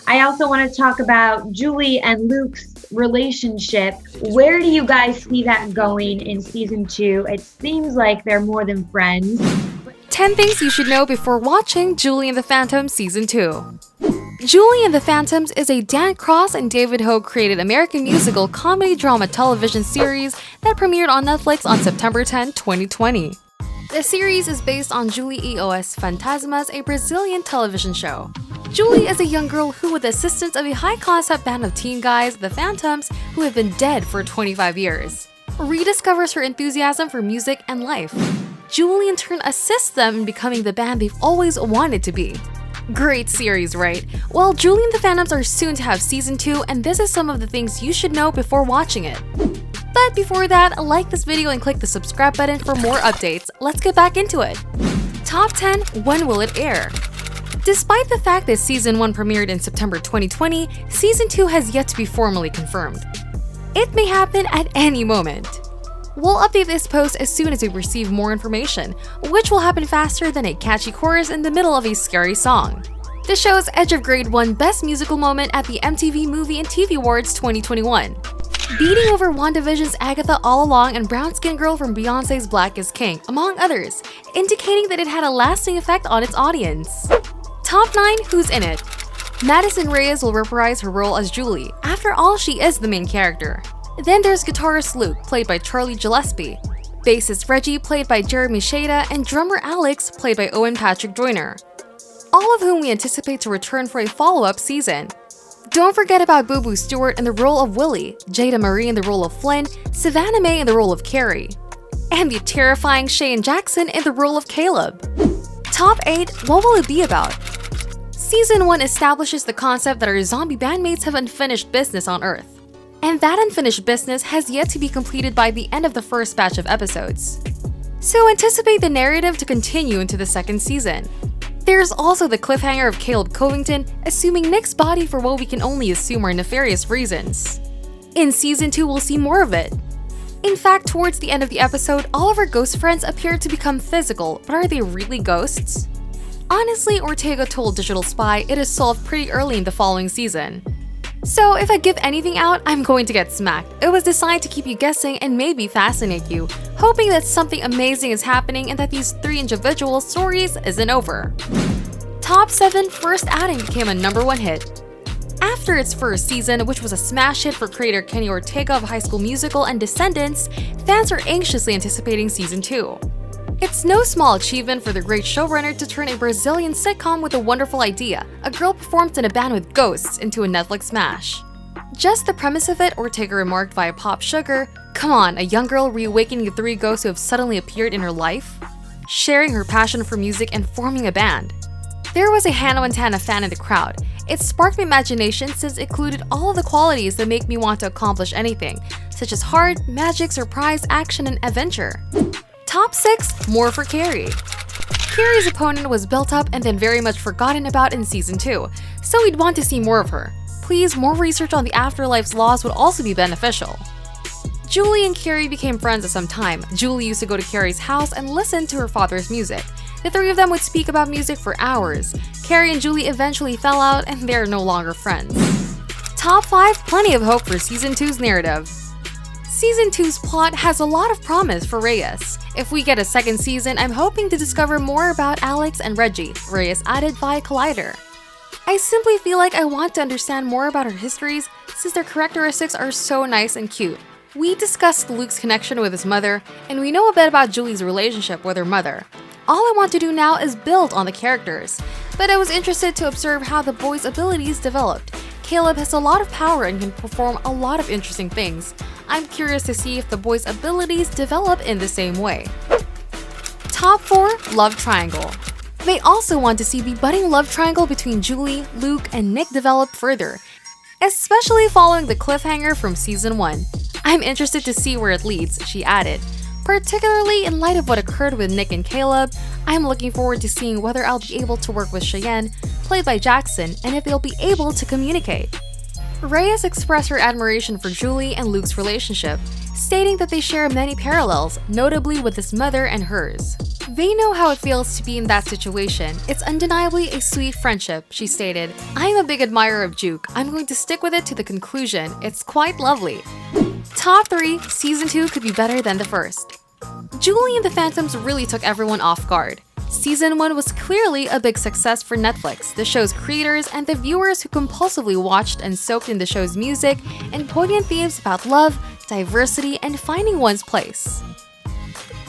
I also want to talk about Julie and Luke's relationship. Where do you guys see that going in season 2? It seems like they're more than friends. 10 things you should know before watching Julie and the Phantoms Season 2. Julie and the Phantoms is a Dan Cross and David Ho created American musical comedy drama television series that premiered on Netflix on September 10, 2020. The series is based on Julie E.O.S. Fantasmas, a Brazilian television show. Julie is a young girl who, with the assistance of a high-concept band of teen guys, the Phantoms, who have been dead for 25 years, rediscovers her enthusiasm for music and life. Julie in turn assists them in becoming the band they've always wanted to be. Great series, right? Well, Julie and the Phantoms are soon to have season 2, and this is some of the things you should know before watching it. But before that, like this video and click the subscribe button for more updates. Let's get back into it. Top 10. When will it air? Despite the fact that Season 1 premiered in September 2020, Season 2 has yet to be formally confirmed. It may happen at any moment. We'll update this post as soon as we receive more information, which will happen faster than a catchy chorus in the middle of a scary song. The show's Edge of Grade won Best Musical Moment at the MTV Movie and TV Awards 2021, beating over WandaVision's Agatha All Along and Brown Skin Girl from Beyoncé's Black is King, among others, indicating that it had a lasting effect on its audience. Top 9. Who's in it? Madison Reyes will reprise her role as Julie. After all, she is the main character. Then there's guitarist Luke, played by Charlie Gillespie, bassist Reggie, played by Jeremy Shada, and drummer Alex, played by Owen Patrick Joyner, all of whom we anticipate to return for a follow-up season. Don't forget about Boo Boo Stewart in the role of Willie, Jada Marie in the role of Flynn, Savannah Mae in the role of Carrie, and the terrifying Shane Jackson in the role of Caleb. Top 8. What will it be about? Season 1 establishes the concept that our zombie bandmates have unfinished business on Earth, and that unfinished business has yet to be completed by the end of the first batch of episodes. So anticipate the narrative to continue into the second season. There's also the cliffhanger of Caleb Covington assuming Nick's body for what we can only assume are nefarious reasons. In Season 2, we'll see more of it. In fact, towards the end of the episode, all of our ghost friends appear to become physical, but are they really ghosts? Honestly, Ortega told Digital Spy it is solved pretty early in the following season. So if I give anything out, I'm going to get smacked. It was designed to keep you guessing and maybe fascinate you, hoping that something amazing is happening and that these 3 individual stories isn't over. Top 7. First Outing became a #1 hit. After its first season, which was a smash hit for creator Kenny Ortega of High School Musical and Descendants, fans are anxiously anticipating Season 2. It's no small achievement for the great showrunner to turn a Brazilian sitcom with a wonderful idea, a girl performed in a band with ghosts, into a Netflix smash. Just the premise of it, Ortega remarked via Pop Sugar, come on, a young girl reawakening the 3 ghosts who have suddenly appeared in her life, sharing her passion for music and forming a band. There was a Hannah Montana fan in the crowd. It sparked my imagination since it included all of the qualities that make me want to accomplish anything, such as heart, magic, surprise, action, and adventure. Top 6. More for Carrie. Carrie's opponent was built up and then very much forgotten about in Season 2, so we'd want to see more of her. Please, more research on the afterlife's laws would also be beneficial. Julie and Carrie became friends at some time. Julie used to go to Carrie's house and listen to her father's music. The 3 of them would speak about music for hours. Carrie and Julie eventually fell out and they're no longer friends. Top 5. Plenty of hope for Season 2's narrative. Season 2's plot has a lot of promise for Reyes. If we get a second season, I'm hoping to discover more about Alex and Reggie, Reyes added via Collider. I simply feel like I want to understand more about our histories since their characteristics are so nice and cute. We discussed Luke's connection with his mother, and we know a bit about Julie's relationship with her mother. All I want to do now is build on the characters, but I was interested to observe how the boy's abilities developed. Caleb has a lot of power and can perform a lot of interesting things. I'm curious to see if the boy's abilities develop in the same way. Top 4. Love Triangle. They also want to see the budding love triangle between Julie, Luke, and Nick develop further, especially following the cliffhanger from Season 1. I'm interested to see where it leads, she added. Particularly in light of what occurred with Nick and Caleb, I'm looking forward to seeing whether I'll be able to work with Cheyenne, played by Jackson, and if they'll be able to communicate. Reyes expressed her admiration for Julie and Luke's relationship, stating that they share many parallels, notably with his mother and hers. They know how it feels to be in that situation. It's undeniably a sweet friendship, she stated. I am a big admirer of Juke. I'm going to stick with it to the conclusion. It's quite lovely. Top 3, Season 2 could be better than the first. Julie and the Phantoms really took everyone off guard. Season 1 was clearly a big success for Netflix, the show's creators, and the viewers who compulsively watched and soaked in the show's music and poignant themes about love, diversity, and finding one's place.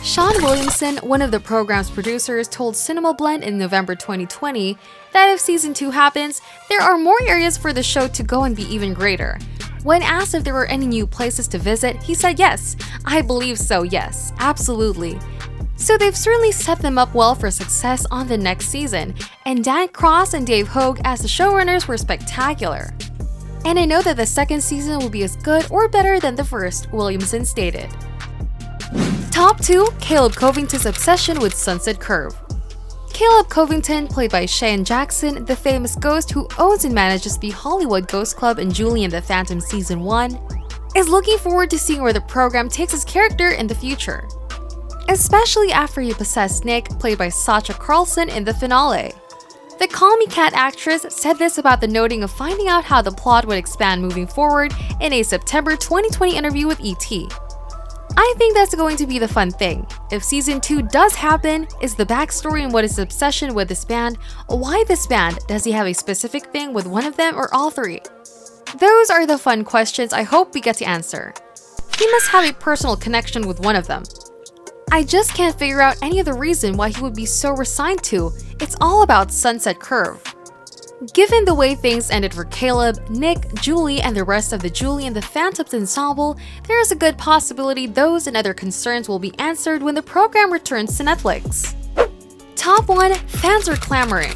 Sean Williamson, one of the program's producers, told Cinema Blend in November 2020 that if Season 2 happens, there are more areas for the show to go and be even greater. When asked if there were any new places to visit, he said yes. I believe so, yes, absolutely. So they've certainly set them up well for success on the next season, and Dan Cross and Dave Hogue as the showrunners were spectacular. And I know that the second season will be as good or better than the first, Williamson stated. Top 2, Caleb Covington's obsession with Sunset Curve. Caleb Covington, played by Cheyenne Jackson, the famous ghost who owns and manages the Hollywood Ghost Club in Julie and the Phantom Season 1, is looking forward to seeing where the program takes his character in the future. Especially after he possessed Nick, played by Sacha Carlson, in the finale. The Call Me Cat actress said this about the noting of finding out how the plot would expand moving forward in a September 2020 interview with ET. I think that's going to be the fun thing. If Season 2 does happen, is the backstory and what is his obsession with this band? Why this band? Does he have a specific thing with one of them or all three? Those are the fun questions I hope we get to answer. He must have a personal connection with one of them. I just can't figure out any other reason why he would be so resigned to. It's all about Sunset Curve. Given the way things ended for Caleb, Nick, Julie, and the rest of the Julie and the Phantoms ensemble, there is a good possibility those and other concerns will be answered when the program returns to Netflix. Top 1, Fans are clamoring.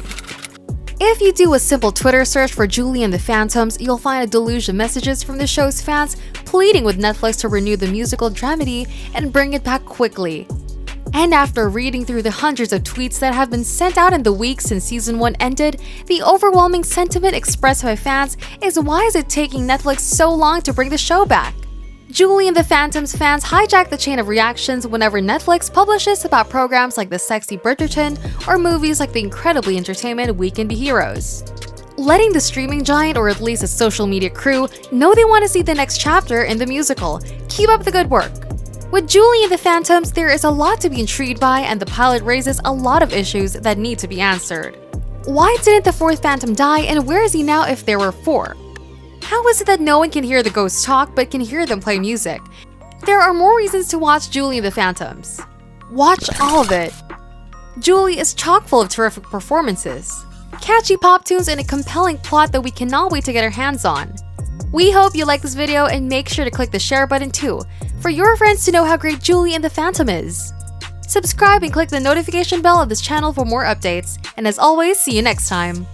If you do a simple Twitter search for Julie and the Phantoms, you'll find a deluge of messages from the show's fans pleading with Netflix to renew the musical dramedy and bring it back quickly. And after reading through the hundreds of tweets that have been sent out in the weeks since Season 1 ended, the overwhelming sentiment expressed by fans is why is it taking Netflix so long to bring the show back? Julie and the Phantoms fans hijack the chain of reactions whenever Netflix publishes about programs like The Sexy Bridgerton or movies like the incredibly entertainment We Can Be Heroes. Letting the streaming giant, or at least its social media crew, know they want to see the next chapter in the musical. Keep up the good work. With Julie and the Phantoms, there is a lot to be intrigued by, and the pilot raises a lot of issues that need to be answered. Why didn't the fourth Phantom die, and where is he now if there were 4? How is it that no one can hear the ghosts talk but can hear them play music? There are more reasons to watch Julie and the Phantoms. Watch all of it. Julie is chock full of terrific performances, catchy pop tunes, and a compelling plot that we cannot wait to get our hands on. We hope you like this video and make sure to click the share button too, for your friends to know how great Julie and the Phantom is. Subscribe and click the notification bell of this channel for more updates, and as always, see you next time.